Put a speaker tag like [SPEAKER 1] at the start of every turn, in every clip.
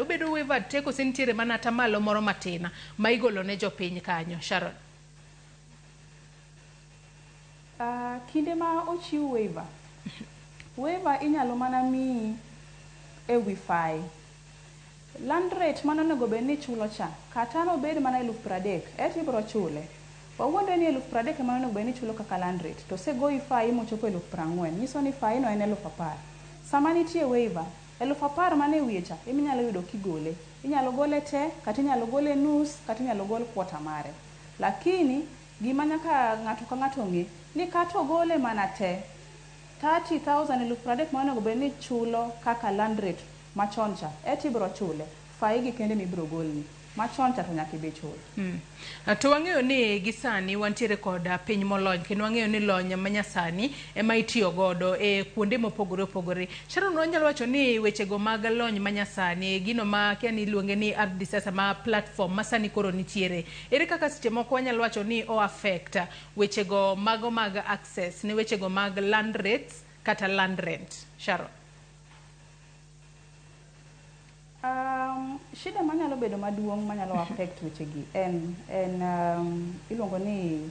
[SPEAKER 1] obedo waiver teko sentiere mana tamalo moro matina ma igolo ne jopiny kanyo. Sharon.
[SPEAKER 2] Kinde ma ochiw waiver inyalo mana mi e wifi. Land rate mano nego bed ni chulo cha kata no bed mana 30,000 ibro chule. Wawuonde ni 30,000 mano nego bed ni chulo kaka land rate to se goi fai mochopo 40,000 nyiso ni fai no en 10,000. Sama nitie waiver 10,000 mane wiye cha inyalo yudo kigole. Inyalo gole te kata inyalo gole nus kata inyalo gol kwota mare. Lakini gima nyaka ng'ato ka ng'ato ng'e ni kata ogole mana te 30,000 30,000 mano nego bed ni chulo kaka land rate machon cha ibro chule fai gi kende ni ibro golni machon cha to nyaka ibe chul.
[SPEAKER 1] To wang'eyo ni gisani wantiere kod piny molony kendo wang'eyo ni lony manyasani ema itiyo godo e kuonde mopogore opogore. Sharon, wanyalo wacho ni wechego mag lony manyasani gino ma kiani iluonge ni sasa ma platform masani koro nitiere, ere kaka seche moko wanyalo wacho ni o affect wechego mago mag access ne wechego mag land rates kata land rent? Sharon.
[SPEAKER 2] Shida manyalo bedo maduong' manyalo affect wechegi en iluongo ni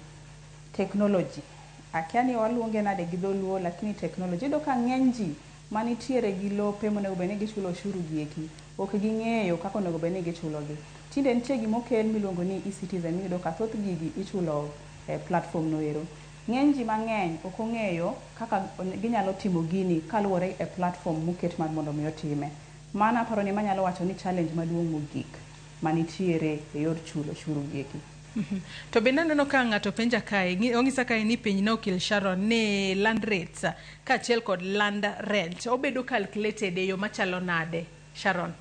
[SPEAKER 2] technology. Akiani waluonge nade gi dholuo lakini technology do ka ng'eny ji manitiere gi lope monego bed ni gichulo ushuru gieki ok ging'eyo kaka onego bed ni gichulogi. Tinde nitie gimokel miluongo ni e-citizen miyudo ka thoth gigi ichulo platform no ero. Ng'eny ji mang'eny ok ong'eyo kaka ginyalo timo gini kaluwore e platform moket mar mondo mi otime. Mana paro ni manyalo wacho ni challenge maduong' mogik manitiere e yor chulo ushuru gieki.
[SPEAKER 1] To bende aneno ka ng'ato penja kae ong'isa kae ni piny no okil Sharon ni land rates ka achiel kod land rent obedo calculated e yo machalo nade, Sharon?